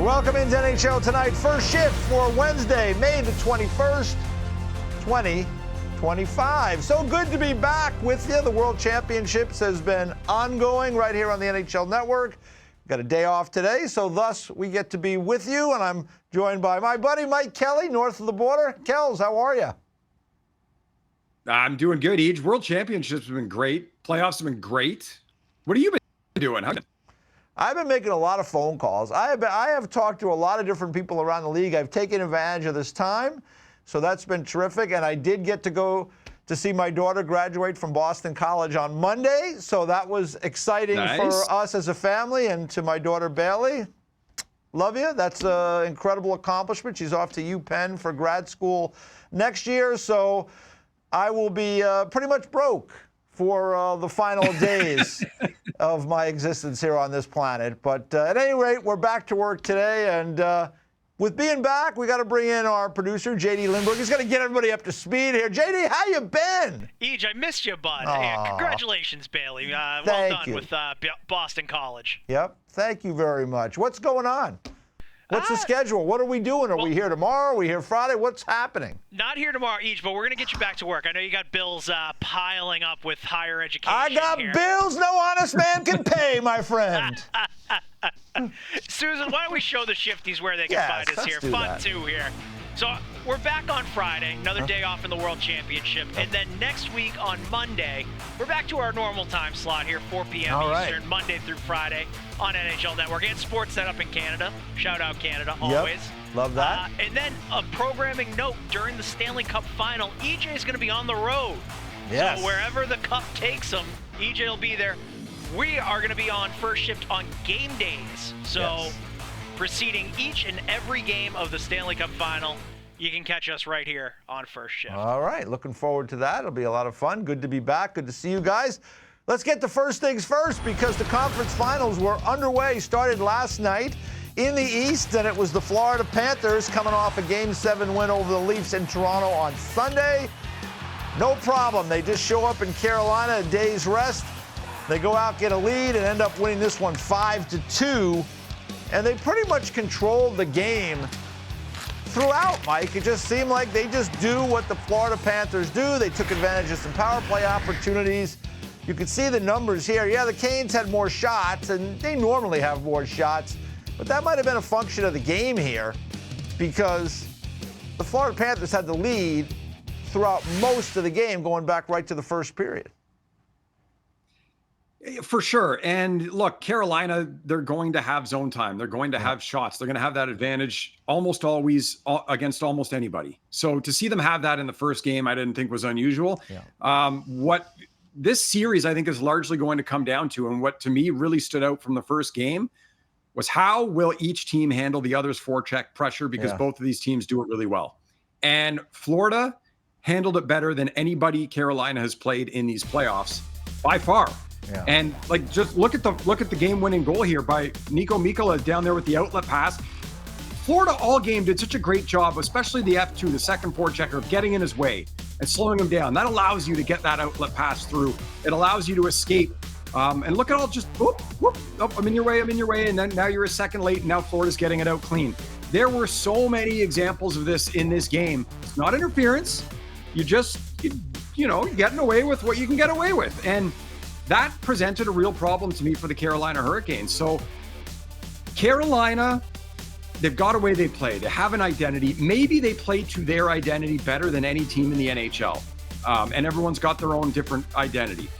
Welcome into NHL Tonight. First shift for Wednesday, May the 21st, 2025. So good to be back with you. The World Championships has been ongoing right here on the NHL Network. Got a day off today, so thus we get to be with you, and I'm joined by my buddy Mike Kelly, north of the border. Kells, how are you? I'm doing good, Eej. World Championships have been great. Playoffs have been great. What have you been doing? I've been making a lot of phone calls. I have talked to a lot of different people around the league. I've taken advantage of this time, so that's been terrific. And I did get to go to see my daughter graduate from Boston College on Monday, so that was exciting for us as a family. And to my daughter Bailey, love you. That's an incredible accomplishment. She's off to UPenn for grad school next year, so I will be pretty much broke for the final days of my existence here on this planet. But at any rate, we're back to work today. And with being back, we got to bring in our producer, J.D. Lindbergh. He's going to get everybody up to speed here. J.D., how you been? Eej, I missed you, bud. Hey, congratulations, Bailey. Well done with Boston College. Yep. Thank you very much. What's going on? What's the schedule? What are we doing? Are we here tomorrow? Are we here Friday? What's happening? Not here tomorrow, Eej, but we're going to get you back to work. I know you got bills piling up with higher education. I got bills no honest man can pay, my friend. Susan, why don't we show the shifties where they can find us here? Fun, too, here. So we're back on Friday, another day off in the World Championship. And then next week on Monday, we're back to our normal time slot here, 4 p.m. Eastern, Monday through Friday on NHL Network and Sportsnet up in Canada. Shout out Canada, always. Yep, love that. And then a programming note, during the Stanley Cup Final, EJ is going to be on the road. Yes. So wherever the cup takes him, EJ will be there. We are going to be on first shift on game days. So preceding each and every game of the Stanley Cup Final, you can catch us right here on First Shift. All right. Looking forward to that. It'll be a lot of fun. Good to be back. Good to see you guys. Let's get to first things first, because the conference finals were underway, started last night in the East, and it was the Florida Panthers coming off a Game 7 win over the Leafs in Toronto on Sunday. No problem. They just show up in Carolina, a day's rest. They go out, get a lead, and end up winning this one 5-2. And they pretty much controlled the game throughout, Mike. It just seemed like they just do what the Florida Panthers do. They took advantage of some power play opportunities. You can see the numbers here. Yeah, the Canes had more shots, and they normally have more shots, but that might have been a function of the game here, because the Florida Panthers had the lead throughout most of the game, going back right to the first period. For sure. And look, Carolina, they're going to have zone time. They're going to have shots. They're going to have that advantage almost always against almost anybody. So to see them have that in the first game, I didn't think was unusual. What this series, I think, is largely going to come down to, and what to me really stood out from the first game, was how will each team handle the other's forecheck pressure, because both of these teams do it really well. And Florida handled it better than anybody Carolina has played in these playoffs by far. And like, just look at the game-winning goal here by Nico Mikkola down there with the outlet pass. Florida all game did such a great job, especially the F2, the second forechecker, of getting in his way and slowing him down. That allows you to get that outlet pass through. It allows you to escape. And look at all, just whoop, whoop, oh, I'm in your way, and then now you're a second late, and now Florida's getting it out clean. There were so many examples of this in this game. It's not interference. You just, you're getting away with what you can get away with. And that presented a real problem to me for the Carolina Hurricanes. So Carolina, they've got a way they play. They have an identity. Maybe they play to their identity better than any team in the NHL. And everyone's got their own different identity.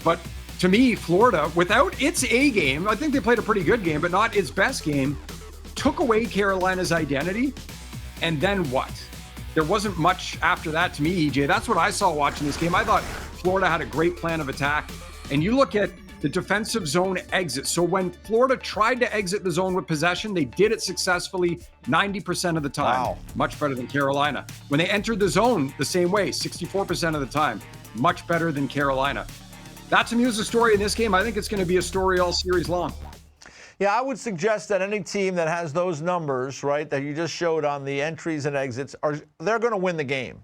But to me, Florida, without its A game, I think they played a pretty good game, but not its best game, took away Carolina's identity. And then what? There wasn't much after that to me, EJ. That's what I saw watching this game. I thought Florida had a great plan of attack. And you look at the defensive zone exit. So when Florida tried to exit the zone with possession, they did it successfully 90% of the time. Wow. Much better than Carolina. When they entered the zone the same way, 64% of the time. Much better than Carolina. That to me was the story in this game. I think it's going to be a story all series long. Yeah, I would suggest that any team that has those numbers, right, that you just showed on the entries and exits, they're going to win the game.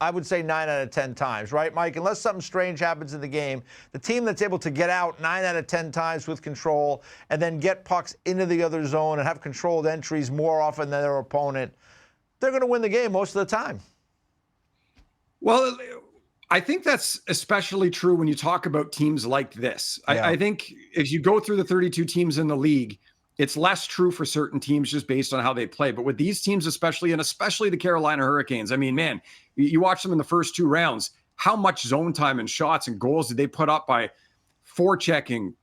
I would say 9 out of 10 times, right, Mike? Unless something strange happens in the game, the team that's able to get out 9 out of 10 times with control and then get pucks into the other zone and have controlled entries more often than their opponent, they're going to win the game most of the time. Well, I think that's especially true when you talk about teams like this. Yeah. I think if you go through the 32 teams in the league, it's less true for certain teams just based on how they play. But with these teams, especially the Carolina Hurricanes, I mean, man, you watch them in the first 2 rounds, how much zone time and shots and goals did they put up by forechecking,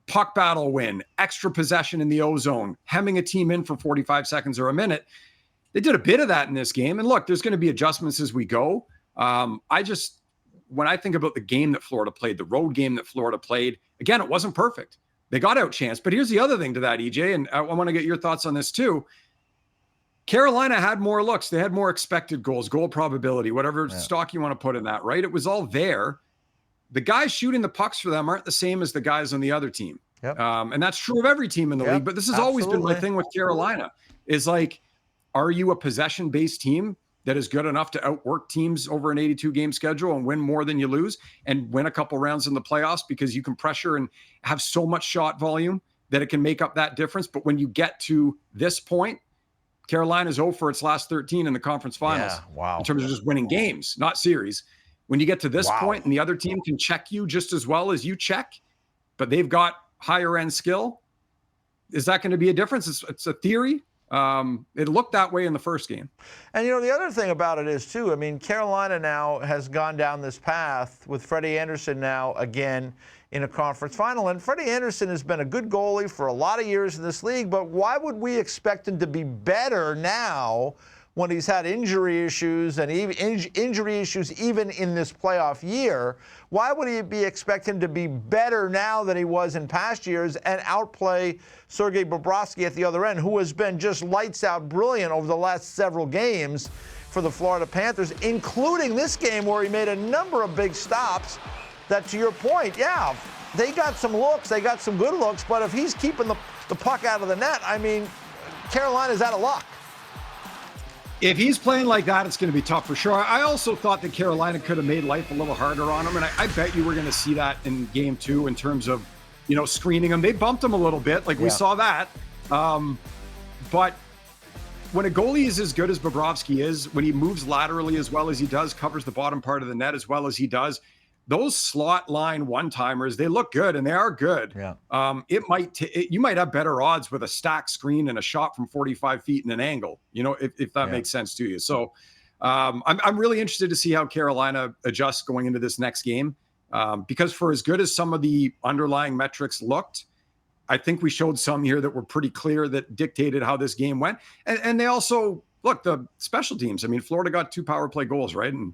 puck battle win, extra possession in the O-zone, hemming a team in for 45 seconds or a minute. They did a bit of that in this game. And look, there's going to be adjustments as we go. When I think about the game that Florida played, the road game that Florida played, again, it wasn't perfect. They got outchanced. But here's the other thing to that, EJ, and I want to get your thoughts on this too. Carolina had more looks. They had more expected goals, goal probability, whatever stock you want to put in that, right? It was all there. The guys shooting the pucks for them aren't the same as the guys on the other team. Yep. And that's true of every team in the league. But this has always been my thing with Carolina is like, are you a possession-based team that is good enough to outwork teams over an 82-game schedule and win more than you lose and win a couple rounds in the playoffs because you can pressure and have so much shot volume that it can make up that difference? But when you get to this point, Carolina's 0 for its last 13 in the conference finals. Yeah, wow. In terms of just winning games, not series. When you get to this point and the other team can check you just as well as you check, but they've got higher end skill, is that going to be a difference? It's a theory. It looked that way in the first game. And, the other thing about it is, too, I mean, Carolina now has gone down this path with Freddie Anderson now again in a conference final. And Freddie Anderson has been a good goalie for a lot of years in this league, but why would we expect him to be better now when he's had injury issues and even injury issues even in this playoff year? Why would he be expect him to be better now than he was in past years and outplay Sergei Bobrovsky at the other end, who has been just lights out brilliant over the last several games for the Florida Panthers, including this game where he made a number of big stops that, to your point, they got some looks, they got some good looks, but if he's keeping the puck out of the net, I mean, Carolina's out of luck. If he's playing like that, it's going to be tough for sure. I also thought that Carolina could have made life a little harder on him, and I bet you we're going to see that in game 2 in terms of, screening him. They bumped him a little bit, we saw that. But when a goalie is as good as Bobrovsky is, when he moves laterally as well as he does, covers the bottom part of the net as well as he does, those slot line one-timers, they look good, and they are good. Yeah. You might have better odds with a stack screen and a shot from 45 feet in an angle, if that makes sense to you. So I'm really interested to see how Carolina adjusts going into this next game, because for as good as some of the underlying metrics looked, I think we showed some here that were pretty clear that dictated how this game went. And they also, look, the special teams. I mean, Florida got 2 power play goals, right? And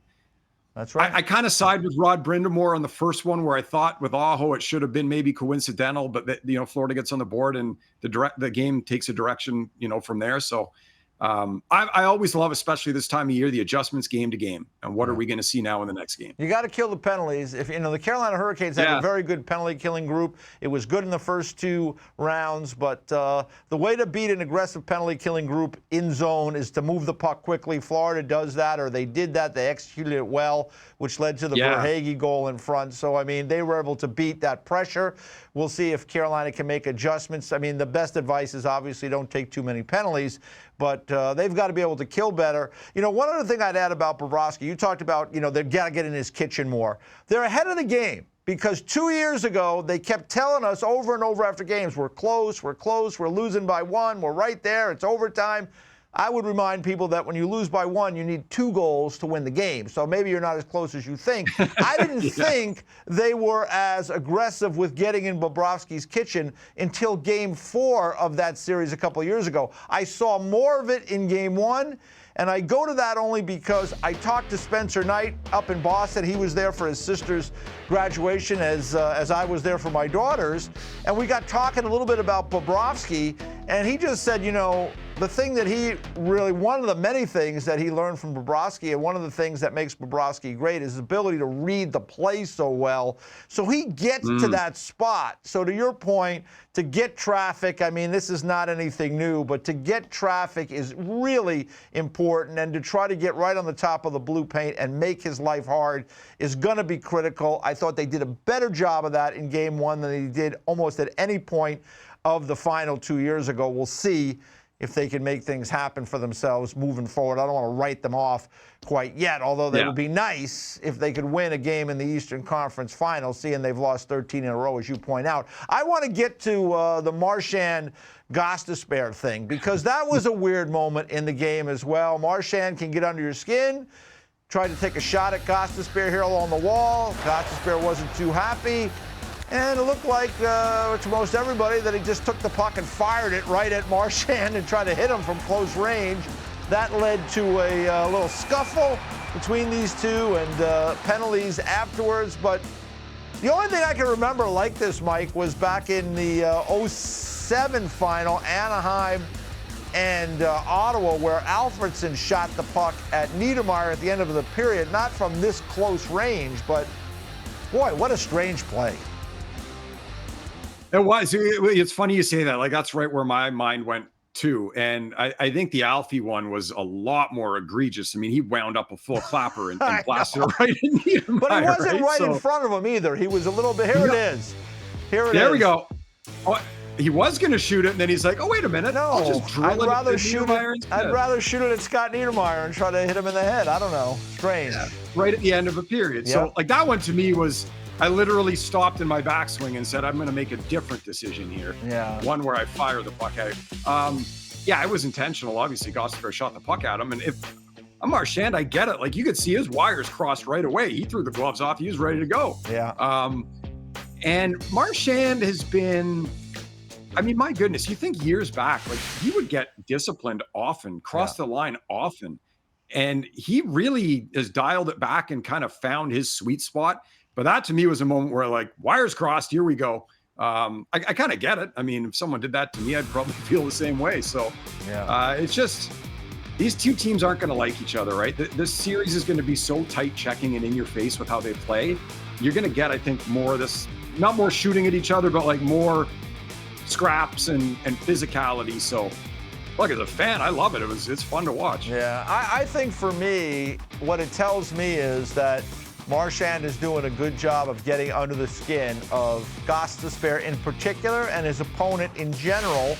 that's right. I kind of side with Rod Brindamore on the first one, where I thought with Aho it should have been maybe coincidental, but Florida gets on the board and the game takes a direction from there. So I always love, especially this time of year, the adjustments game to game, and what are we going to see now in the next game? You got to kill the penalties. If the Carolina Hurricanes have a very good penalty killing group. It was good in the first 2 rounds, but the way to beat an aggressive penalty killing group in zone is to move the puck quickly. Florida does that, or they did that. They executed it well, which led to the Verhaeghe goal in front. So I mean, they were able to beat that pressure. We'll see if Carolina can make adjustments. I mean, the best advice is obviously don't take too many penalties, but they've got to be able to kill better. One other thing I'd add about Bobrovsky, you talked about, they've got to get in his kitchen more. They're ahead of the game because 2 years ago, they kept telling us over and over after games, we're close, we're losing by 1, we're right there, it's overtime. I would remind people that when you lose by 1, you need 2 goals to win the game. So maybe you're not as close as you think. I didn't think they were as aggressive with getting in Bobrovsky's kitchen until game 4 of that series a couple of years ago. I saw more of it in game 1. And I go to that only because I talked to Spencer Knight up in Boston. He was there for his sister's graduation as I was there for my daughter's. And we got talking a little bit about Bobrovsky. And he just said, the thing that he really, one of the many things that he learned from Bobrovsky, and one of the things that makes Bobrovsky great, is his ability to read the play so well. So he gets to that spot. So to your point, to get traffic, I mean, this is not anything new, but to get traffic is really important, and to try to get right on the top of the blue paint and make his life hard is going to be critical. I thought they did a better job of that in Game 1 than they did almost at any point of the final 2 years ago. We'll see if they can make things happen for themselves moving forward. I don't want to write them off quite yet, although they would be nice if they could win a game in the Eastern Conference Finals, seeing they've lost 13 in a row, as you point out. I want to get to the Marchand Gostisbehere thing, because that was a weird moment in the game as well. Marchand can get under your skin, tried to take a shot at Gostisbehere here along the wall. Gostisbehere wasn't too happy. And it looked like, to most everybody, that he just took the puck and fired it right at Marchand and tried to hit him from close range. That led to a little scuffle between these two and penalties afterwards. But the only thing I can remember like this, Mike, was back in the 07 final, Anaheim and Ottawa, where Alfredsson shot the puck at Niedermayer at the end of the period. Not from this close range, but boy, what a strange play. It was. It's funny you say that. Like, that's right where my mind went too. And I think the Alfie one was a lot more egregious. I mean, he wound up a full clapper and blasted it right in Niedermayer. But he wasn't right in front of him either. He was a little bit. Here it is. Here it is. There we go. Oh, he was going to shoot it, and then he's like, "Oh, wait a minute! No, I'll just drill I'd rather shoot it at Scott Niedermayer and try to hit him in the head. I don't know. Strange. Yeah, right at the end of a period. Yep. So, like, that one to me was. I literally stopped in my backswing and said, I'm going to make a different decision here. Yeah. One where I fire the puck out. Yeah, it was intentional. Obviously, Gostisbehere shot the puck at him. And if I'm Marchand, I get it. Like, you could see his wires crossed right away. He threw the gloves off. He was ready to go. Yeah. And Marchand has been, I mean, my goodness, you think years back, like, he would get disciplined often, cross the line often. And he really has dialed it back and kind of found his sweet spot. But that to me was a moment where, like, wires crossed, here we go. I kind of get it. I mean, if someone did that to me, I'd probably feel the same way. So it's just, these two teams aren't going to like each other, right? This series is going to be so tight checking and in your face with how they play. You're going to get, I think, more of this, not more shooting at each other, but like more scraps and physicality. So look, as a fan, I love it. It's fun to watch. Yeah, I think for me, what it tells me is that Marchand is doing a good job of getting under the skin of Gostisbehere in particular and his opponent in general,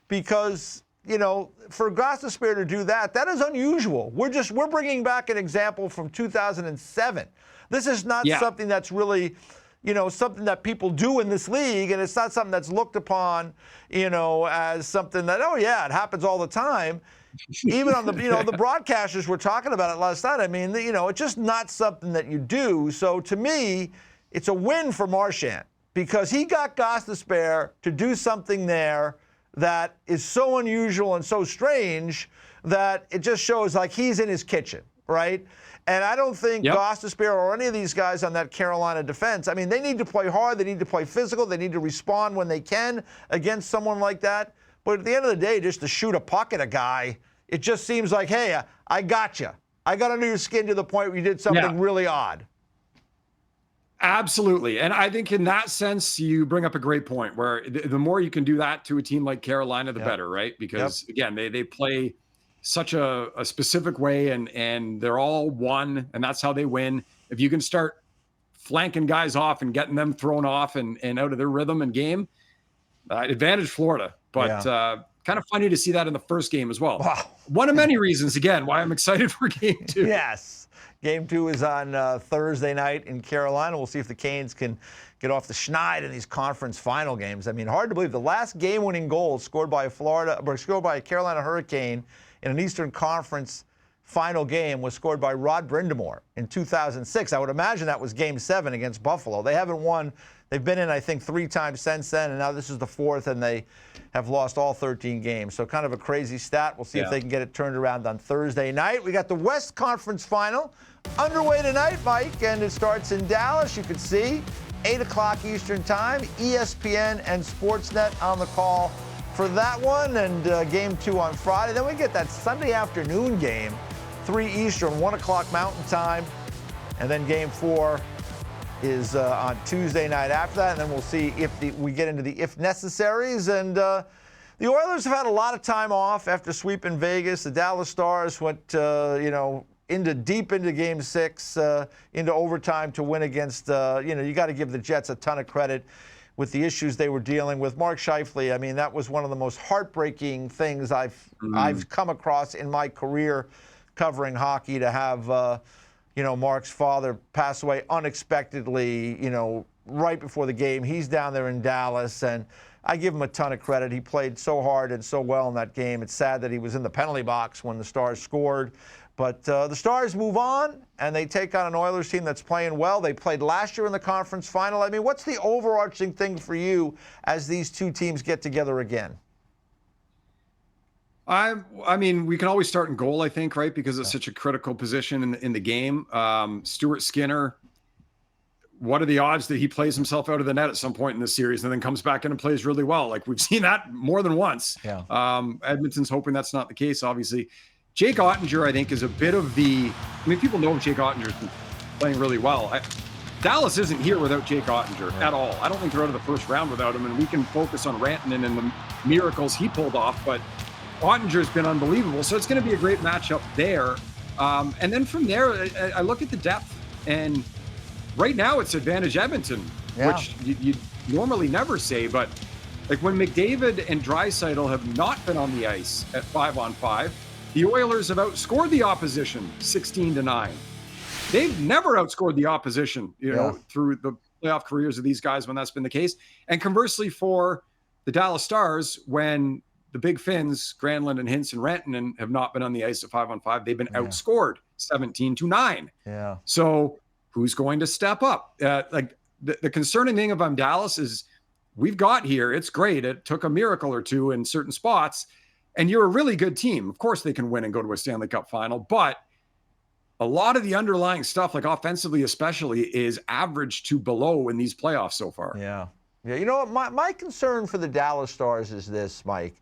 because, you know, for Gostisbehere to do that is unusual. We're bringing back an example from 2007. This is not something that's really, you know, something that people do in this league, and it's not something that's looked upon, you know, as something that, oh yeah, it happens all the time. Even on the, you know, the broadcasters were talking about it last night. I mean, you know, it's just not something that you do. So to me, it's a win for Marchand, because he got Gostisbehere to do something there that is so unusual and so strange that it just shows like he's in his kitchen, right? And I don't think Gostisbehere or any of these guys on that Carolina defense, I mean, they need to play hard, they need to play physical, they need to respond when they can against someone like that. But at the end of the day, just to shoot a puck at a guy, it just seems like, hey, I got you. I got under your skin to the point where you did something really odd. Absolutely. And I think in that sense, you bring up a great point where the more you can do that to a team like Carolina, the better, right? Because, again, they play such a specific way, and they're all one, and that's how they win. If you can start flanking guys off and getting them thrown off and out of their rhythm and game, advantage Florida. But kind of funny to see that in the first game as well. Wow. One of many reasons, again, why I'm excited for Game 2. Yes. Game 2 is on Thursday night in Carolina. We'll see if the Canes can get off the schneid in these conference final games. I mean, hard to believe the last game-winning goal scored by a Carolina Hurricane in an Eastern Conference final game was scored by Rod Brind'Amour in 2006. I would imagine that was Game 7 against Buffalo. They haven't won. They've been in, I think, 3 times since then, and now this is the 4th, and they have lost all 13 games. So kind of a crazy stat. We'll see if they can get it turned around on Thursday night. We got the West Conference Final underway tonight, Mike, and it starts in Dallas. You can see 8 o'clock Eastern Time, ESPN and Sportsnet on the call for that one, and game 2 on Friday. Then we get that Sunday afternoon game, 3 Eastern, 1 o'clock Mountain Time. And then game 4 is on Tuesday night after that. And then we'll see if we get into the if necessaries. And the Oilers have had a lot of time off after sweeping Vegas. The Dallas Stars went, deep into game 6, into overtime to win against, you got to give the Jets a ton of credit with the issues they were dealing with. Mark Scheifele, I mean, that was one of the most heartbreaking things I've come across in my career covering hockey, to have, Mark's father pass away unexpectedly, right before the game. He's down there in Dallas, and I give him a ton of credit. He played so hard and so well in that game. It's sad that he was in the penalty box when the Stars scored. But the Stars move on, and they take on an Oilers team that's playing well. They played last year in the conference final. I mean, what's the overarching thing for you as these two teams get together again? I mean, we can always start in goal, I think, right? Because it's such a critical position in the game. Stuart Skinner, what are the odds that he plays himself out of the net at some point in this series and then comes back in and plays really well? Like, we've seen that more than once. Yeah. Edmonton's hoping that's not the case, obviously. Jake Ottinger, I think, is a bit of people know Jake Ottinger's been playing really well. Dallas isn't here without Jake Ottinger at all. I don't think they're out of the first round without him, and we can focus on Rantanen and the miracles he pulled off, but Ottinger's been unbelievable. So it's going to be a great matchup there. And then from there, I look at the depth, and right now it's advantage Edmonton, which you normally never say, but like when McDavid and Draisaitl have not been on the ice at 5-on-5, the Oilers have outscored the opposition 16-9. They've never outscored the opposition, through the playoff careers of these guys when that's been the case. And conversely for the Dallas Stars, when the big Finns, Granlund and Hintz and Rantanen, have not been on the ice at 5-on-5, they've been outscored 17-9. Yeah. So who's going to step up? The concerning thing about Dallas is we've got here. It's great. It took a miracle or two in certain spots, and you're a really good team. Of course they can win and go to a Stanley Cup final, but a lot of the underlying stuff, like offensively especially, is average to below in these playoffs so far. Yeah. Yeah, you know what? My concern for the Dallas Stars is this, Mike,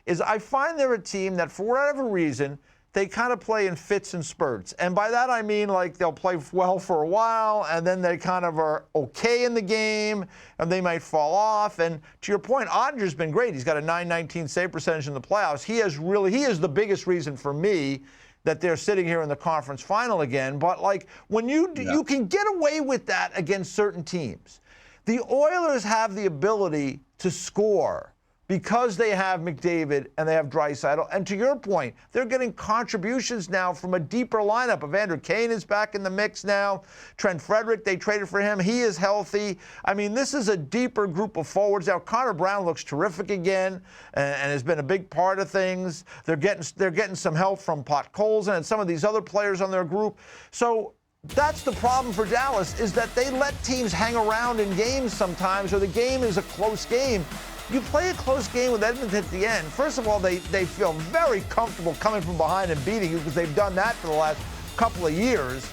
is I find they're a team that, for whatever reason, they kind of play in fits and spurts. And by that I mean, like, they'll play well for a while, and then they kind of are okay in the game, and they might fall off. And to your point, Ottinger's been great. He's got a .919 save percentage in the playoffs. He is the biggest reason for me that they're sitting here in the conference final again. But, like, when you can get away with that against certain teams. The Oilers have the ability to score because they have McDavid and they have Draisaitl. And to your point, they're getting contributions now from a deeper lineup. Evander Kane is back in the mix now. Trent Frederick, they traded for him. He is healthy. I mean, this is a deeper group of forwards. Now, Connor Brown looks terrific again and has been a big part of things. They're getting some help from Podkolzin and some of these other players on their group. So that's the problem for Dallas, is that they let teams hang around in games sometimes, or the game is a close game. You play a close game with Edmonton at the end. First of all, they feel very comfortable coming from behind and beating you because they've done that for the last couple of years.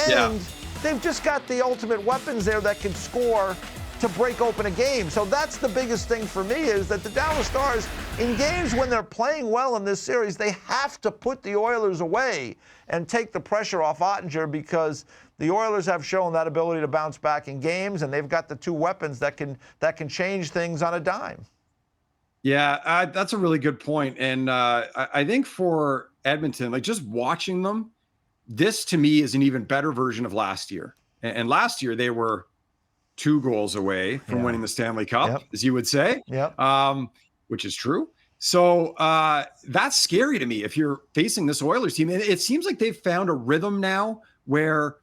And they've just got the ultimate weapons there that can score to break open a game. So that's the biggest thing for me, is that the Dallas Stars, in games when they're playing well in this series, they have to put the Oilers away and take the pressure off Ottinger, because the Oilers have shown that ability to bounce back in games, and they've got the two weapons that can change things on a dime. Yeah, that's a really good point. And I think for Edmonton, like, just watching them, this to me is an even better version of last year. And last year they were 2 goals away from winning the Stanley Cup, as you would say, which is true. So that's scary to me if you're facing this Oilers team. And it seems like they've found a rhythm now where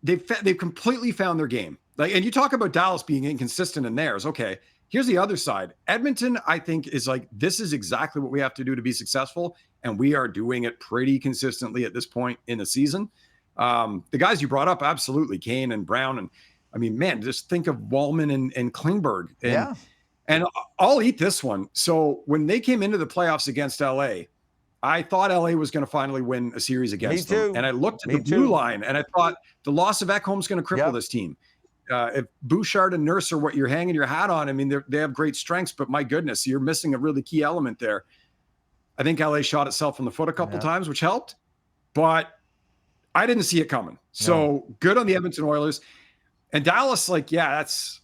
they've completely found their game. Like, and you talk about Dallas being inconsistent in theirs. Okay, here's the other side. Edmonton, I think, is like, this is exactly what we have to do to be successful, and we are doing it pretty consistently at this point in the season. The guys you brought up, absolutely, Kane and Brown, and I mean, man, just think of Wallman and Klingberg. And I'll eat this one. So when they came into the playoffs against LA, I thought LA was going to finally win a series against them. And I looked at the blue line and I thought the loss of Ekholm's going to cripple this team. if Bouchard and Nurse are what you're hanging your hat on, I mean, they have great strengths, but my goodness, you're missing a really key element there. I think LA shot itself in the foot a couple times, which helped, but I didn't see it coming. So good on the Edmonton Oilers. And Dallas, like, that's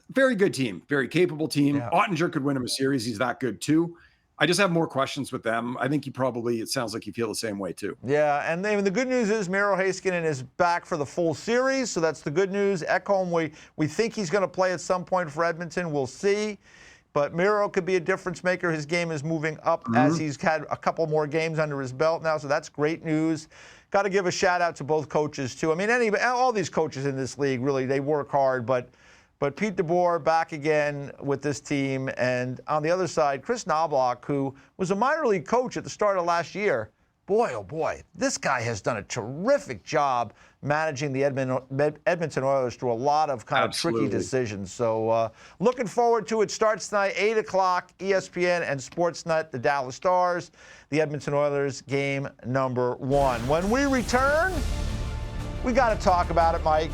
a very good team, very capable team. Yeah. Ottinger could win him a series. He's that good too. I just have more questions with them. I think it sounds like you feel the same way too. Yeah, and the good news is Miro Heiskanen is back for the full series, so that's the good news. Ekholm, we think he's going to play at some point for Edmonton. We'll see. But Miro could be a difference maker. His game is moving up as he's had a couple more games under his belt now, so that's great news. Got to give a shout out to both coaches too. I mean, all these coaches in this league, really, they work hard, but Pete DeBoer back again with this team. And on the other side, Chris Knobloch, who was a minor league coach at the start of last year. Boy, oh boy, this guy has done a terrific job managing the Edmonton Oilers through a lot of kind of tricky decisions. So looking forward to it. Starts tonight, 8 o'clock, ESPN and Sportsnet, the Dallas Stars, the Edmonton Oilers, game number 1. When we return, we got to talk about it, Mike.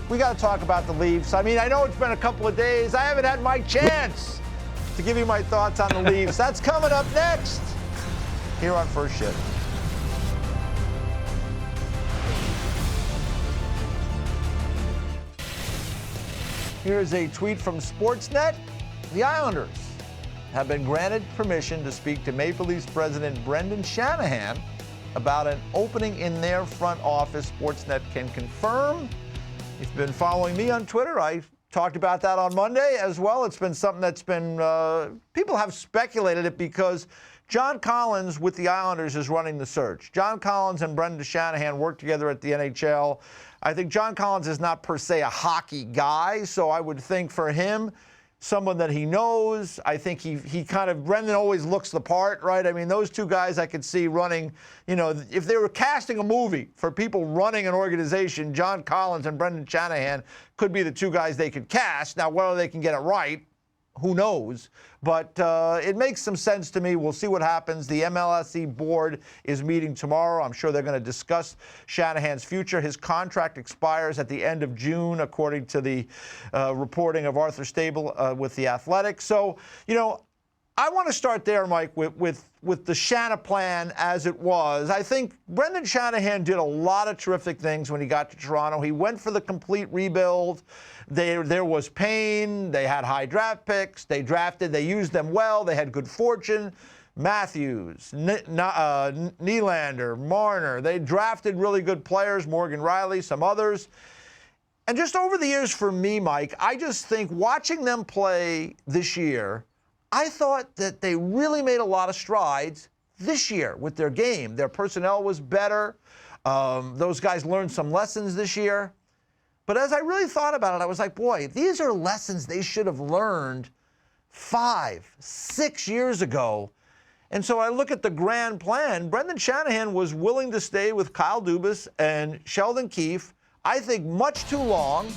We got to talk about the Leafs. I mean, I know it's been a couple of days. I haven't had my chance to give you my thoughts on the Leafs. That's coming up next here on First Shift. Here's a tweet from Sportsnet. The Islanders have been granted permission to speak to Maple Leafs president Brendan Shanahan about an opening in their front office. Sportsnet can confirm. If you've been following me on Twitter, I talked about that on Monday as well. It's been something that's been, people have speculated it because John Collins with the Islanders is running the search. John Collins and Brendan Shanahan work together at the NHL. I think John Collins is not per se a hockey guy, so I would think for him, someone that he knows. I think he kind of, Brendan always looks the part, right? I mean, those two guys I could see running, if they were casting a movie for people running an organization, John Collins and Brendan Shanahan could be the two guys they could cast. Now, whether they can get it right, who knows? But it makes some sense to me. We'll see what happens. The MLSE board is meeting tomorrow. I'm sure they're going to discuss Shanahan's future. His contract expires at the end of June, according to the reporting of Arthur Stable with The Athletic. So, I want to start there, Mike, with the Shana plan as it was. I think Brendan Shanahan did a lot of terrific things when he got to Toronto. He went for the complete rebuild. There was pain. They had high draft picks. They used them well. They had good fortune. Matthews, Nylander, Marner. They drafted really good players, Morgan Riley, some others. And just over the years for me, Mike, I just think watching them play this year, I thought that they really made a lot of strides this year with their game. Their personnel was better. Those guys learned some lessons this year. But as I really thought about it, I was like, boy, these are lessons they should have learned 5, 6 years ago. And so I look at the grand plan. Brendan Shanahan was willing to stay with Kyle Dubas and Sheldon Keefe, I think much too long.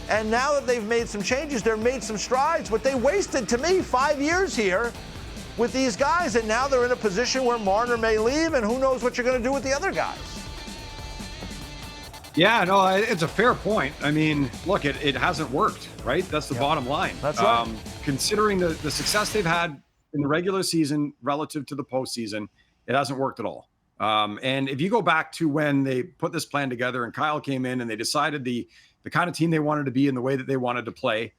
And now that they've made some changes, they've made some strides, but they wasted, to me, 5 years here with these guys, and now they're in a position where Marner may leave, and who knows what you're going to do with the other guys. Yeah, no, it's a fair point. I mean, look, it hasn't worked, right? That's the bottom line. That's right. Considering the success they've had in the regular season relative to the postseason, it hasn't worked at all. And if you go back to when they put this plan together and Kyle came in and they decided the kind of team they wanted to be and the way that they wanted to play,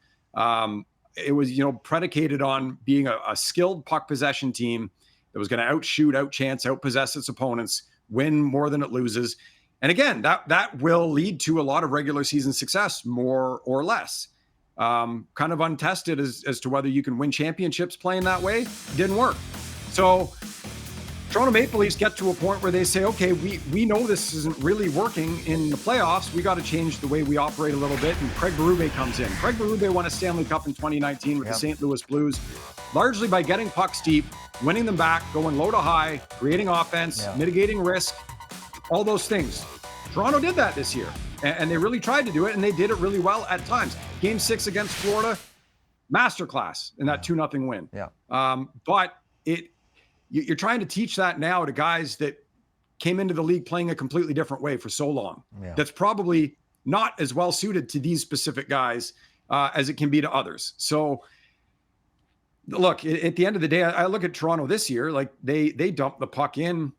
it was, predicated on being a skilled puck possession team that was going to outshoot, outchance, outpossess its opponents, win more than it loses. And again, that will lead to a lot of regular season success, more or less. Kind of untested as to whether you can win championships playing that way. Didn't work. So Toronto Maple Leafs get to a point where they say, okay, we know this isn't really working in the playoffs. We got to change the way we operate a little bit. And Craig Berube comes in. Craig Berube won a Stanley Cup in 2019 with the St. Louis Blues, largely by getting pucks deep, winning them back, going low to high, creating offense, mitigating risk, all those things. Toronto did that this year, and they really tried to do it, and they did it really well at times. Game 6 against Florida, masterclass in that 2-0 win. But you're trying to teach that now to guys that came into the league playing a completely different way for so long. That's probably not as well suited to these specific guys as it can be to others. So look, at the end of the day, I look at Toronto this year, like they dumped the puck in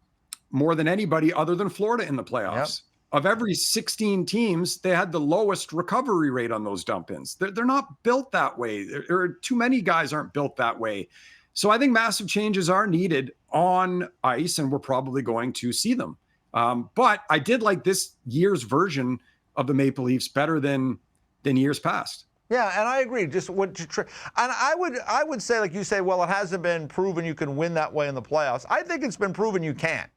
more than anybody other than Florida in the playoffs. Yep. Of every 16 teams, they had the lowest recovery rate on those dump-ins. They're not built that way. Too many guys aren't built that way. So I think massive changes are needed on ice, and we're probably going to see them. But I did like this year's version of the Maple Leafs better than years past. Yeah, and I agree. Just what and I would say, like you say, well, it hasn't been proven you can win that way in the playoffs. I think it's been proven you can't.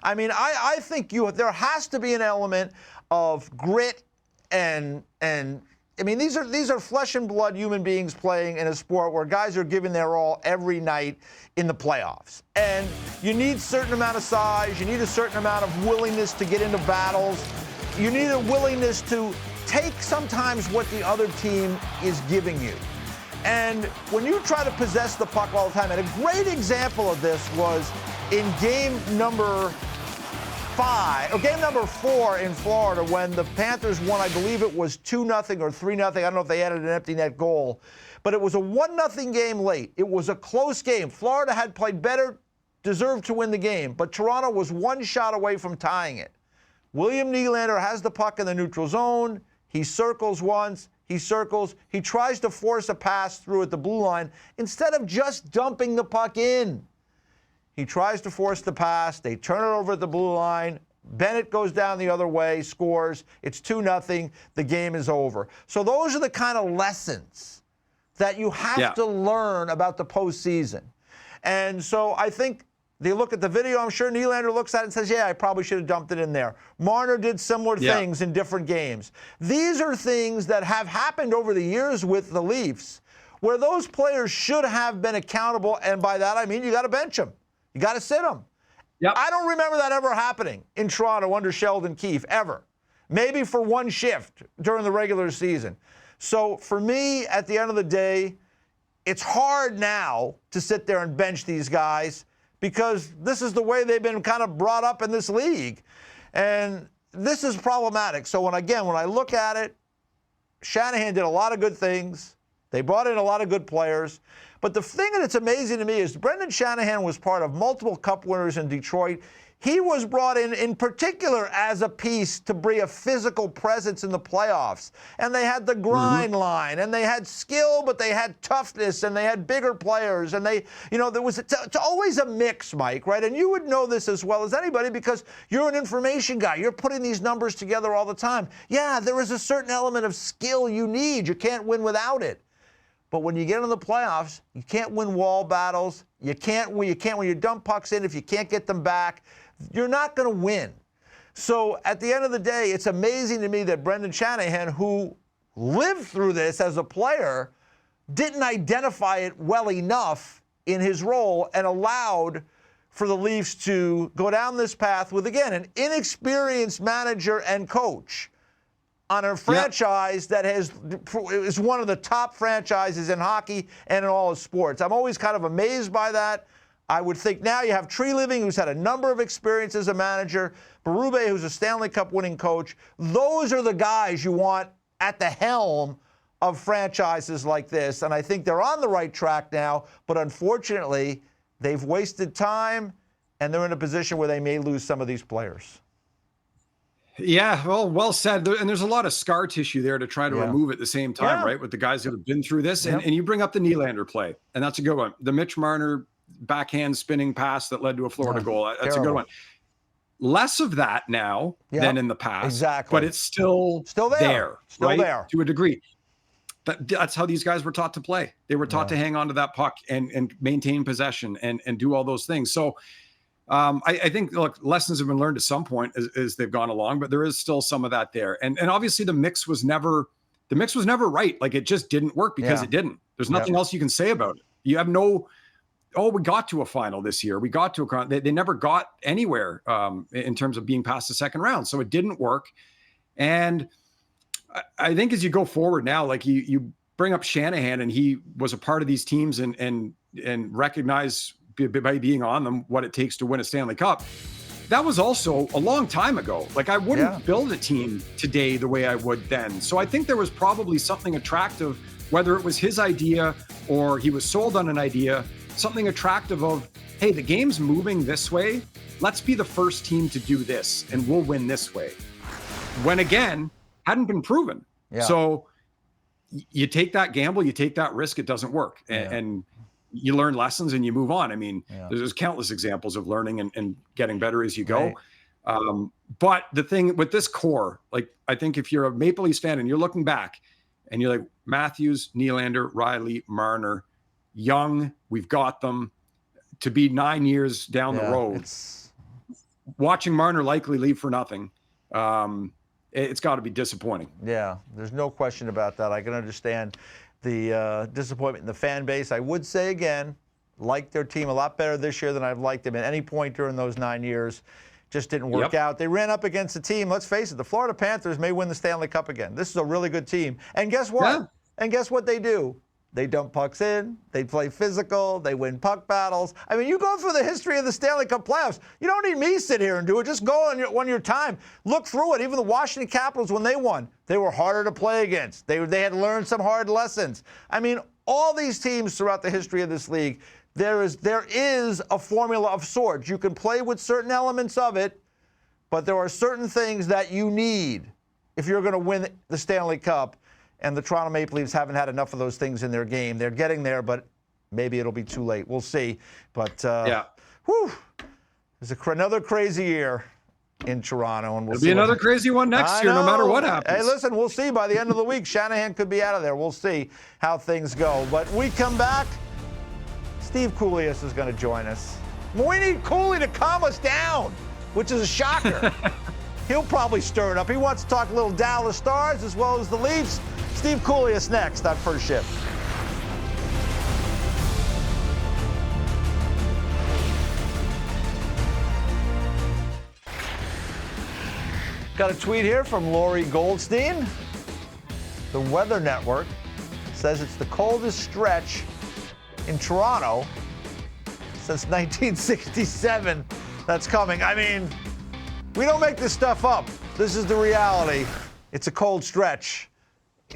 I mean, I think there has to be an element of grit and I mean, these are flesh and blood human beings playing in a sport where guys are giving their all every night in the playoffs. And you need a certain amount of size, you need a certain amount of willingness to get into battles. You need a willingness to take sometimes what the other team is giving you. And when you try to possess the puck all the time, and a great example of this was in game number 4 in Florida when the Panthers won, I believe it was 2-0 or 3-0. I don't know if they added an empty net goal, but it was a 1-0 game late. It was a close game. Florida had played better, deserved to win the game, but Toronto was one shot away from tying it. William Nylander has the puck in the neutral zone. He circles once. He circles. He tries to force a pass through at the blue line instead of just dumping the puck in. He tries to force the pass. They turn it over at the blue line. Bennett goes down the other way, scores. It's 2-0. The game is over. So those are the kind of lessons that you have to learn about the postseason. And so I think they look at the video. I'm sure Nylander looks at it and says, yeah, I probably should have dumped it in there. Marner did similar things in different games. These are things that have happened over the years with the Leafs where those players should have been accountable. And by that, I mean you got to bench them. You got to sit them. Yep. I don't remember that ever happening in Toronto under Sheldon Keefe, ever. Maybe for one shift during the regular season. So for me, at the end of the day, it's hard now to sit there and bench these guys because this is the way they've been kind of brought up in this league. And this is problematic. So when I look at it, Shanahan did a lot of good things. They brought in a lot of good players. But the thing that's amazing to me is Brendan Shanahan was part of multiple Cup winners in Detroit. He was brought in particular as a piece to bring a physical presence in the playoffs. And they had the grind line, and they had skill, but they had toughness, and they had bigger players. And there was always a mix, Mike, right? And you would know this as well as anybody because you're an information guy. You're putting these numbers together all the time. Yeah, there is a certain element of skill you need. You can't win without it. But when you get in the playoffs, you can't win wall battles. You can't when you dump pucks in, if you can't get them back, you're not going to win. So at the end of the day, it's amazing to me that Brendan Shanahan, who lived through this as a player, didn't identify it well enough in his role and allowed for the Leafs to go down this path with, again, an inexperienced manager and coach on a franchise that is one of the top franchises in hockey and in all of sports. I'm always kind of amazed by that. I would think now you have Treliving, who's had a number of experience as a manager, Berube, who's a Stanley Cup winning coach. Those are the guys you want at the helm of franchises like this. And I think they're on the right track now, but unfortunately, they've wasted time and they're in a position where they may lose some of these players. Yeah, well said. And there's a lot of scar tissue there to try to remove at the same time, right? With the guys that have been through this. And you bring up the Nylander play, and that's a good one. The Mitch Marner backhand spinning pass that led to a Florida goal. That's a good one. Less of that now than in the past. Exactly. But it's still there. Still right? there. To a degree. That's how these guys were taught to play. They were taught to hang on to that puck and maintain possession and do all those things. So I think, look, lessons have been learned at some point as they've gone along, but there is still some of that there. And obviously the mix was never right. Like it just didn't work because it didn't. There's nothing else you can say about it. You have we got to a final this year. We got to they never got anywhere in terms of being past the second round. So it didn't work. And I think as you go forward now, like you bring up Shanahan and he was a part of these teams and recognize by being on them what it takes to win a Stanley Cup. that was also a long time ago. Like, I wouldn't build a team today the way I would then. So I think there was probably something attractive, whether it was his idea or he was sold on an idea, something attractive of, hey, the game's moving this way. Let's be the first team to do this and we'll win this way. When again, hadn't been proven. Yeah. So you take that gamble, you take that risk, it doesn't work. And you learn lessons and you move on. I mean, there's countless examples of learning and getting better as you go. Right. But the thing with this core, like, I think if you're a Maple Leafs fan and you're looking back and you're like, Matthews, Nylander, Riley, Marner, Young, we've got them to be 9 years down the road. Watching Marner likely leave for nothing. It's got to be disappointing. Yeah, there's no question about that. I can understand the disappointment in the fan base. I would say again, like their team a lot better this year than I've liked them at any point during those 9 years. Just didn't work out. They ran up against a team, let's face it, the Florida Panthers may win the Stanley Cup again. This is a really good team. And guess what? Yeah. And guess what they do? They dump pucks in, they play physical, they win puck battles. I mean, you go through the history of the Stanley Cup playoffs. You don't need me to sit here and do it. Just go on your time. Look through it. Even the Washington Capitals, when they won, they were harder to play against. They had learned some hard lessons. I mean, all these teams throughout the history of this league, there is a formula of sorts. You can play with certain elements of it, but there are certain things that you need if you're going to win the Stanley Cup. And the Toronto Maple Leafs haven't had enough of those things in their game. They're getting there, but maybe it'll be too late. We'll see. But, there's another crazy year in Toronto. And It'll be another crazy one next year, no matter what happens. Hey, listen, we'll see. By the end of the week, Shanahan could be out of there. We'll see how things go. But we come back, Steve Kouleas is going to join us. We need Cooley to calm us down, which is a shocker. He'll probably stir it up. He wants to talk a little Dallas Stars as well as the Leafs. Steve Kouleas next on First Shift. Got a tweet here from Lori Goldstein. The Weather Network says it's the coldest stretch in Toronto since 1967 that's coming. I mean, we don't make this stuff up. This is the reality. It's a cold stretch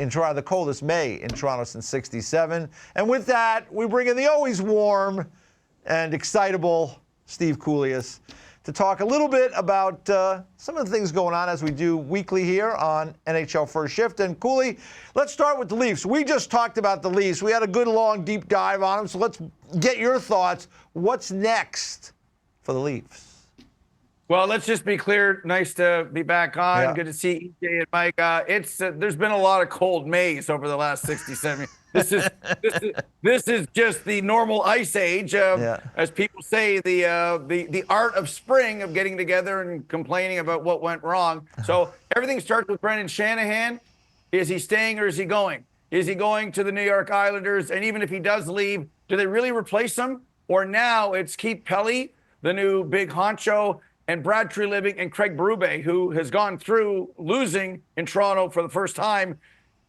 in Toronto, the coldest May in Toronto since '67. And with that, we bring in the always warm and excitable Steve Kouleas to talk a little bit about some of the things going on as we do weekly here on NHL First Shift. And Cooley, let's start with the Leafs. We just talked about the Leafs. We had a good long deep dive on them, so let's get your thoughts. What's next for the Leafs? Well, let's just be clear. Nice to be back on. Yeah. Good to see EJ and Mike. There's been a lot of cold Mays over the last 67 years. This is just the normal ice age. As people say, the art of spring, of getting together and complaining about what went wrong. So everything starts with Brendan Shanahan. Is he staying or is he going? Is he going to the New York Islanders? And even if he does leave, do they really replace him? Or now it's Keith Pelly, the new big honcho, and Brad Treliving and Craig Berube, who has gone through losing in Toronto for the first time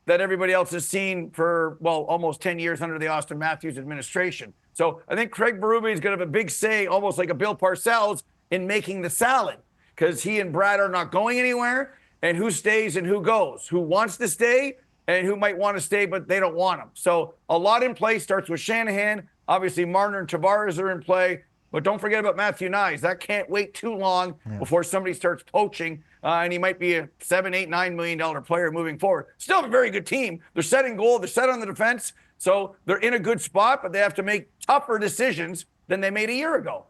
that everybody else has seen for, almost 10 years under the Austin Matthews administration. So I think Craig Berube is going to have a big say, almost like a Bill Parcells, in making the salad, because he and Brad are not going anywhere, and who stays and who goes, who wants to stay and who might want to stay, but they don't want him. So a lot in play starts with Shanahan. Obviously, Marner and Tavares are in play. But don't forget about Matthew Knies. That can't wait too long before somebody starts poaching, and he might be a $7, $8, $9 million player moving forward. Still a very good team. They're setting goal. They're set on the defense. So they're in a good spot, but they have to make tougher decisions than they made a year ago.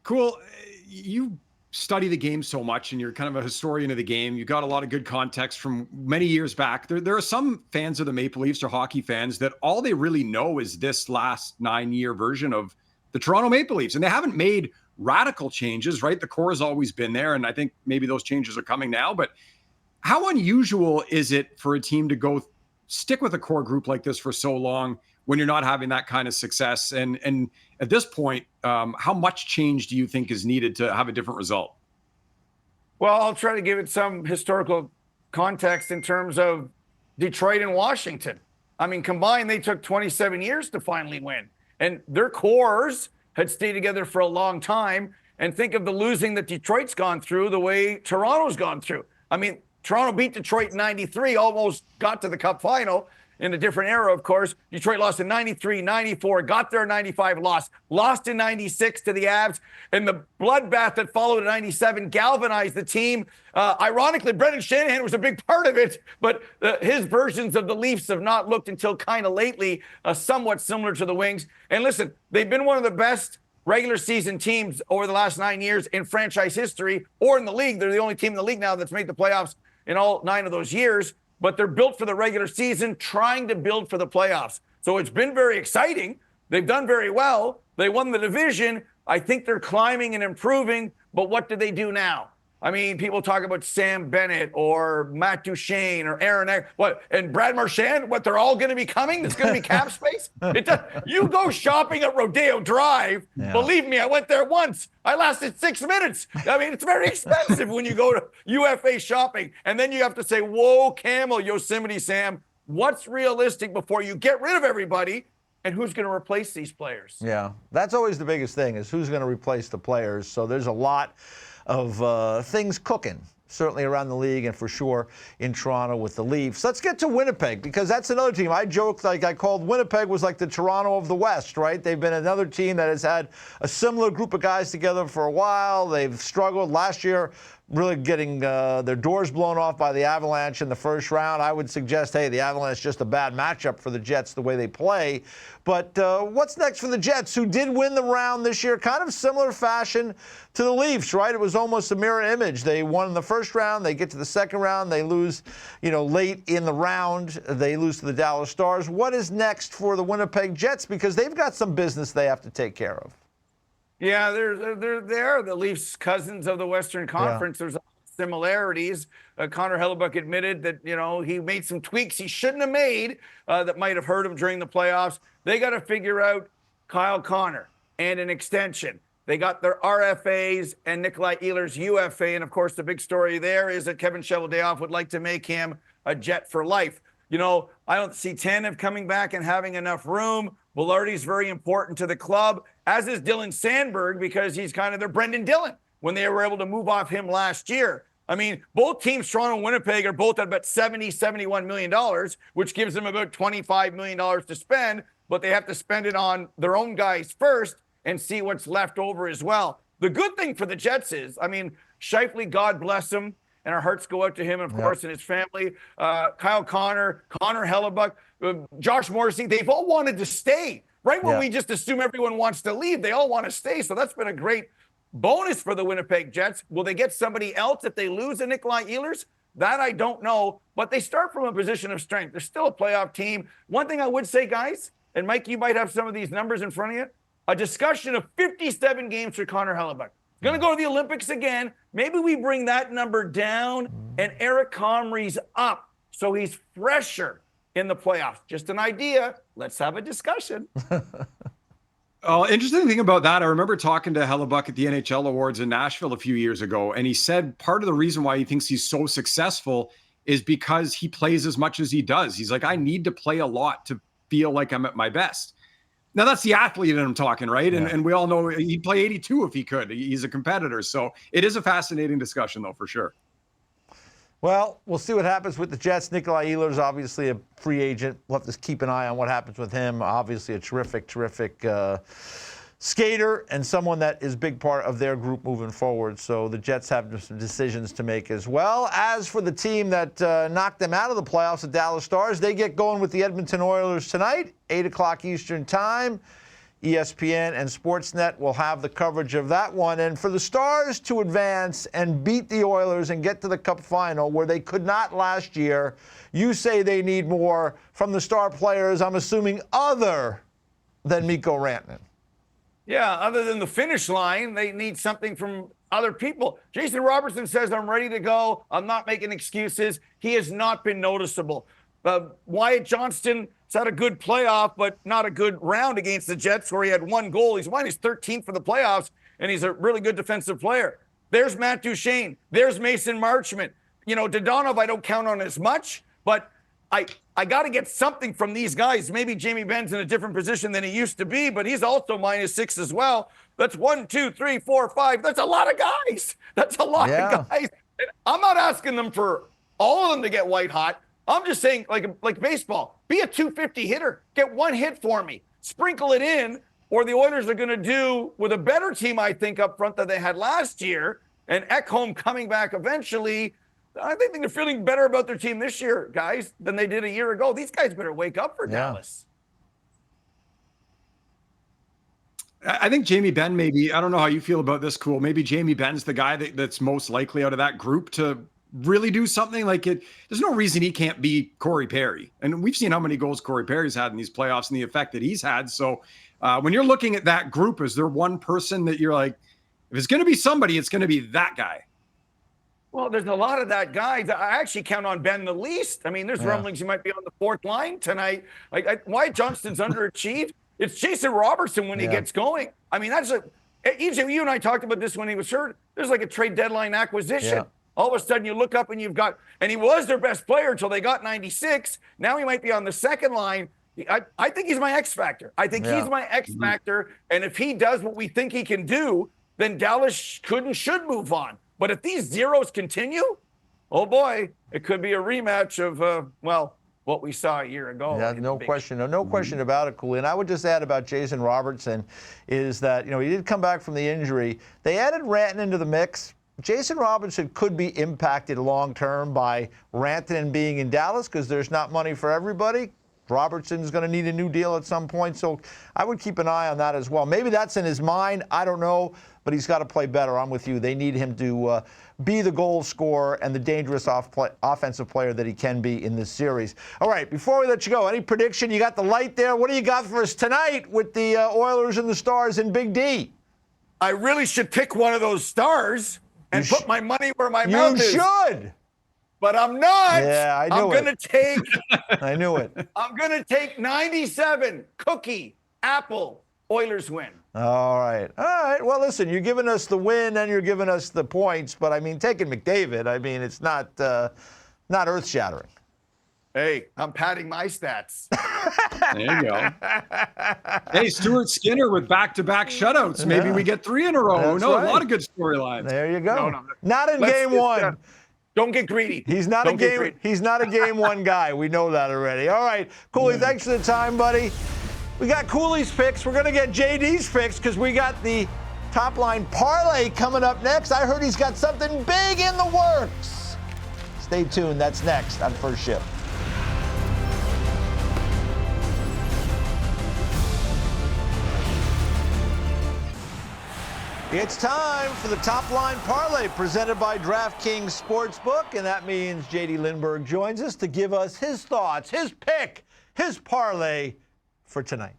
Cool. You study the game so much, and you're kind of a historian of the game. You got a lot of good context from many years back. There are some fans of the Maple Leafs or hockey fans that all they really know is this last 9-year version of the Toronto Maple Leafs, and they haven't made radical changes, right? The core has always been there, and I think maybe those changes are coming now. But how unusual is it for a team to go stick with a core group like this for so long when you're not having that kind of success? And at this point, how much change do you think is needed to have a different result? Well, I'll try to give it some historical context in terms of Detroit and Washington. I mean, combined, they took 27 years to finally win. And their cores had stayed together for a long time. and think of the losing that Detroit's gone through the way Toronto's gone through. I mean, Toronto beat Detroit in 93, almost got to the Cup final in a different era, of course. Detroit lost in 93, 94, got there in 95, lost in 96 to the Avs. And the bloodbath that followed in 97 galvanized the team. Ironically, Brendan Shanahan was a big part of it, but his versions of the Leafs have not looked until kind of lately somewhat similar to the Wings. And listen, they've been one of the best regular season teams over the last 9 years in franchise history or in the league. They're the only team in the league now that's made the playoffs in all 9 of those years. But they're built for the regular season, trying to build for the playoffs. So it's been very exciting. They've done very well. They won the division. I think they're climbing and improving. But what do they do now? I mean, people talk about Sam Bennett or Matt Duchene or Aaron, and Brad Marchand, they're all going to be coming? There's going to be cap space? You go shopping at Rodeo Drive. Yeah. Believe me, I went there once. I lasted 6 minutes. I mean, it's very expensive when you go to UFA shopping. And then you have to say, whoa, Camel, Yosemite Sam, what's realistic before you get rid of everybody? And who's going to replace these players? Yeah, that's always the biggest thing is who's going to replace the players. So there's a lot of things cooking, certainly around the league and for sure in Toronto with the Leafs. Let's get to Winnipeg because that's another team. I joked like I called Winnipeg was like the Toronto of the West, right? They've been another team that has had a similar group of guys together for a while. They've struggled last year, really getting their doors blown off by the Avalanche in the first round. I would suggest, hey, the Avalanche is just a bad matchup for the Jets the way they play. But what's next for the Jets, who did win the round this year, kind of similar fashion to the Leafs, right? It was almost a mirror image. They won in the first round. They get to the second round. They lose, late in the round. They lose to the Dallas Stars. What is next for the Winnipeg Jets? Because they've got some business they have to take care of. Yeah, they're the Leafs cousins of the Western Conference. Yeah. There's similarities. Connor Hellebuyck admitted that, he made some tweaks he shouldn't have made that might have hurt him during the playoffs. They got to figure out Kyle Connor and an extension. They got their RFAs and Nikolai Ehlers UFA. And, of course, the big story there is that Kevin Cheveldayoff would like to make him a Jet for life. I don't see Tanev coming back and having enough room. Velarde's very important to the club, as is Dylan Sandberg, because he's kind of their Brendan Dillon when they were able to move off him last year. I mean, both teams, Toronto and Winnipeg, are both at about $71 million, which gives them about $25 million to spend, but they have to spend it on their own guys first and see what's left over as well. The good thing for the Jets is, Scheifele, God bless him, and our hearts go out to him, of course, and his family. Kyle Connor, Connor Hellebuyck, Josh Morrissey, they've all wanted to stay. Right when we just assume everyone wants to leave, they all want to stay. So that's been a great bonus for the Winnipeg Jets. Will they get somebody else if they lose a Nikolai Ehlers? That I don't know, but they start from a position of strength. They're still a playoff team. One thing I would say, guys, and Mike, you might have some of these numbers in front of you, a discussion of 57 games for Connor Hellebuyck. Going to go to the Olympics again. Maybe we bring that number down and Eric Comrie's up so he's fresher in the playoffs. Just an idea. Let's have a discussion. Interesting thing about that, I remember talking to Hellebuyck at the NHL Awards in Nashville a few years ago, and he said part of the reason why he thinks he's so successful is because he plays as much as he does. He's like, I need to play a lot to feel like I'm at my best. Now, that's the athlete that I'm talking, right? Yeah. And we all know he'd play 82 if he could. He's a competitor. So it is a fascinating discussion, though, for sure. Well, we'll see what happens with the Jets. Nikolai Ehlers, obviously a free agent. We'll have to keep an eye on what happens with him. Obviously a terrific skater and someone that is a big part of their group moving forward. So the Jets have some decisions to make as well. As for the team that knocked them out of the playoffs, the Dallas Stars, they get going with the Edmonton Oilers tonight, 8 o'clock Eastern time. ESPN and Sportsnet will have the coverage of that one. And for the Stars to advance and beat the Oilers and get to the Cup final where they could not last year, you say they need more from the star players, I'm assuming other than Mikko Rantanen. Yeah, other than the finish line, they need something from other people. Jason Robertson says, I'm ready to go. I'm not making excuses. He has not been noticeable. Wyatt Johnston has had a good playoff, but not a good round against the Jets where he had one goal. He's won his 13th for the playoffs, and he's a really good defensive player. There's Matt Duchene. There's Mason Marchment. Dodonov I don't count on as much, but I got to get something from these guys. Maybe Jamie Benn's in a different position than he used to be, but he's also -6 as well. That's 1, 2, 3, 4, 5. That's a lot of guys. That's a lot of guys. And I'm not asking them for all of them to get white hot. I'm just saying, like baseball, be a 250 hitter. Get one hit for me. Sprinkle it in, or the Oilers are going to do with a better team, I think, up front than they had last year, and Ekholm coming back eventually. I think they're feeling better about their team this year, guys, than they did a year ago. These guys better wake up for Dallas. I think Jamie Benn, maybe, I don't know how you feel about this, Cool. Maybe Jamie Benn's the guy that's most likely out of that group to really do something like it. There's no reason he can't be Corey Perry. And we've seen how many goals Corey Perry's had in these playoffs and the effect that he's had. So when you're looking at that group, is there one person that you're like, if it's going to be somebody, it's going to be that guy? Well, there's a lot of that guys. I actually count on Ben the least. I mean, there's rumblings he might be on the fourth line tonight. Wyatt Johnston's underachieved. It's Jason Robertson when he gets going. I mean, EJ, you and I talked about this when he was hurt. There's like a trade deadline acquisition. All of a sudden you look up and and he was their best player until they got 96. Now he might be on the second line. I think he's my X factor. I think he's my X factor. And if he does what we think he can do, then Dallas could and should move on. But if these zeros continue, oh boy, it could be a rematch of, what we saw a year ago. Yeah, no question. No question about it, Cooley. And I would just add about Jason Robertson is that, he did come back from the injury. They added Rantanen into the mix. Jason Robertson could be impacted long-term by Rantanen being in Dallas because there's not money for everybody. Robertson's going to need a new deal at some point, so I would keep an eye on that as well. Maybe that's in his mind. I don't know, but he's got to play better. I'm with you. They need him to be the goal scorer and the dangerous offensive player that he can be in this series. All right, before we let you go, any prediction? You got the light there. What do you got for us tonight with the Oilers and the Stars and Big D? I really should pick one of those stars and put my money where my mouth is. You should. But I'm not. Yeah, I knew I'm going to take. I knew it. I'm going to take 97. Cookie, Apple, Oilers win. All right. Well, listen, you're giving us the win and you're giving us the points, but I mean, taking McDavid, it's not earth-shattering. Hey, I'm padding my stats. There you go. Hey, Stuart Skinner with back-to-back shutouts. Maybe we get 3 in a row. That's A right. lot of good storylines. There you go. No. Not in game one. Don't get greedy. He's not a game one guy. We know that already. All right, Cooley, thanks for the time, buddy. We got Cooley's picks. We're going to get JD's picks because we got the top line parlay coming up next. I heard he's got something big in the works. Stay tuned. That's next on First Shift. It's time for the Top Line Parlay presented by DraftKings Sportsbook, and that means JD Lindbergh joins us to give us his thoughts, his pick, his parlay for tonight.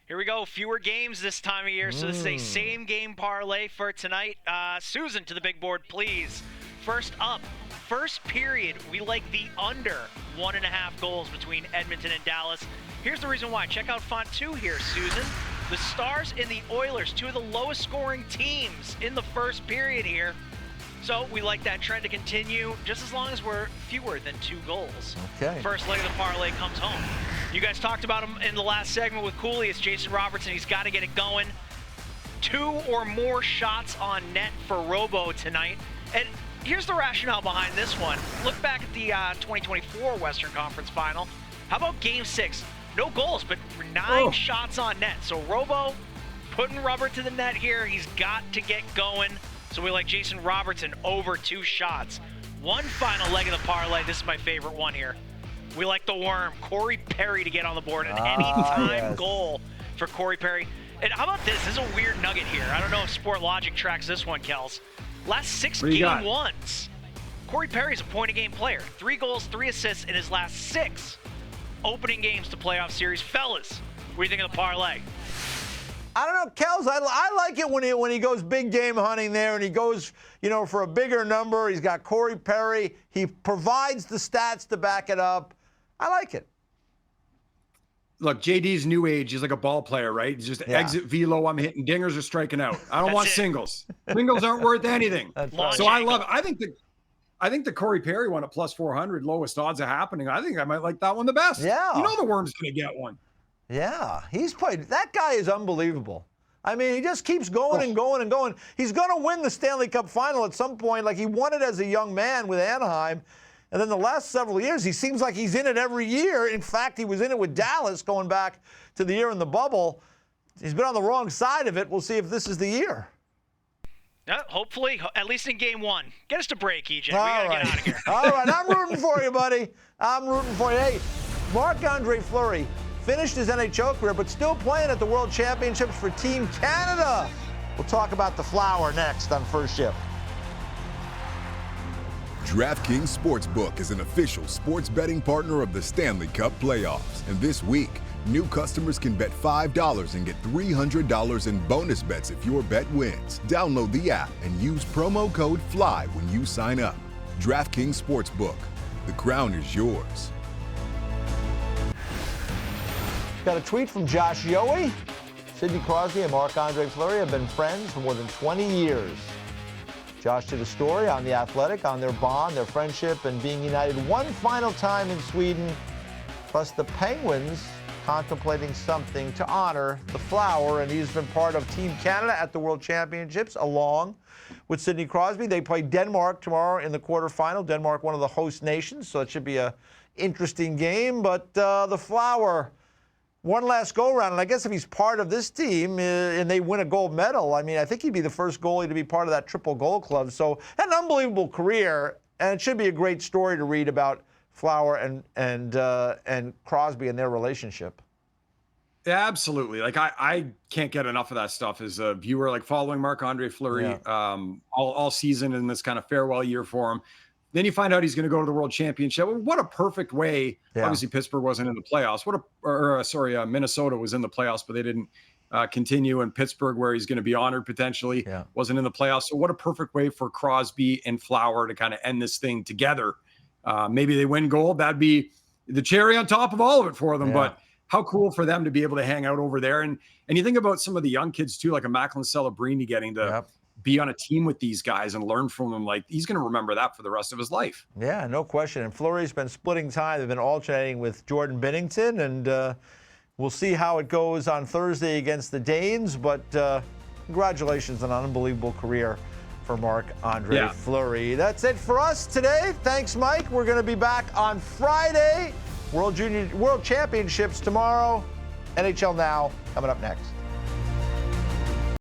Here we go. Fewer games this time of year, so this is a same-game parlay for tonight. Susan, to the big board, please. First up, first period, we like the under 1.5 goals between Edmonton and Dallas. Here's the reason why. Check out font 2 here, Susan. The Stars and the Oilers, two of the lowest scoring teams in the first period here. So we like that trend to continue just as long as we're fewer than 2 goals. Okay. First leg of the parlay comes home. You guys talked about him in the last segment with Cooley. It's Jason Robertson. He's got to get it going. 2 or more shots on net for Robo tonight. And here's the rationale behind this one. Look back at the 2024 Western Conference Final. How about Game 6? No goals, but 9 shots on net. So Robo putting rubber to the net here. He's got to get going. So we like Jason Robertson over 2 shots. One final leg of the parlay. This is my favorite one here. We like the worm, Corey Perry, to get on the board. An anytime goal for Corey Perry. And how about this? This is a weird nugget here. I don't know if Sport Logic tracks this one, Kels. Last 6 game ones, Corey Perry's a point-a-game player. 3 goals, 3 assists in his last 6 opening games to playoff series. Fellas, what do you think of the parlay? I don't know, Kels. I like it when he goes big game hunting there and he goes, for a bigger number. He's got Corey Perry. He provides the stats to back it up. I like it. Look, JD's new age. He's like a ball player, right? He's just exit velo. I'm hitting dingers or striking out. I don't want singles. Singles aren't worth anything. That's right. So I love it. I I think the Corey Perry one at plus 400, lowest odds of happening. I think I might like that one the best. Yeah. You know the Worm's going to get one. Yeah, he's played. That guy is unbelievable. I mean, he just keeps going and going and going. He's going to win the Stanley Cup final at some point. Like he won it as a young man with Anaheim. And then the last several years, he seems like he's in it every year. In fact, he was in it with Dallas going back to the year in the bubble. He's been on the wrong side of it. We'll see if this is the year. Hopefully, at least in game one. Get us to break, EJ. We got to get out of here. All right, I'm rooting for you, buddy. I'm rooting for you. Hey, Marc-Andre Fleury finished his NHL career, but still playing at the World Championships for Team Canada. We'll talk about the Flower next on First Shift. DraftKings Sportsbook is an official sports betting partner of the Stanley Cup playoffs. And this week, new customers can bet $5 and get $300 in bonus bets if your bet wins. Download the app and use promo code FLY when you sign up. DraftKings Sportsbook. The crown is yours. Got a tweet from Josh Yohe. Sidney Crosby and Marc-Andre Fleury have been friends for more than 20 years. Josh did a story on The Athletic on their bond, their friendship, and being united one final time in Sweden. Plus the Penguins contemplating something to honor the Flower, and he's been part of Team Canada at the World Championships along with Sidney Crosby. They play Denmark tomorrow in the quarterfinal. Denmark, one of the host nations, so it should be a interesting game. But the Flower, one last go-around, and I guess if he's part of this team and they win a gold medal, I mean, I think he'd be the first goalie to be part of that triple goal club. So an unbelievable career, and it should be a great story to read about Flower and Crosby and their relationship. Yeah, absolutely. Like I can't get enough of that stuff as a viewer, like following Marc-Andre Fleury all season in this kind of farewell year for him. Then you find out he's going to go to the World Championship. What a perfect way. Yeah. Obviously, Pittsburgh wasn't in the playoffs. Minnesota was in the playoffs, but they didn't continue. And Pittsburgh, where he's going to be honored potentially, wasn't in the playoffs. So what a perfect way for Crosby and Flower to kind of end this thing together. Maybe they win gold. That'd be the cherry on top of all of it for them. But how cool for them to be able to hang out over there. And you think about some of the young kids too, like a Macklin Celebrini getting to be on a team with these guys and learn from them. Like he's going to remember that for the rest of his life. Yeah, no question. And Fleury's been splitting time. They've been alternating with Jordan Binnington, and we'll see how it goes on Thursday against the Danes. But congratulations on an unbelievable career for Marc-Andre Fleury. That's it for us today. Thanks, Mike. We're going to be back on Friday. World Championships tomorrow. NHL Now coming up next.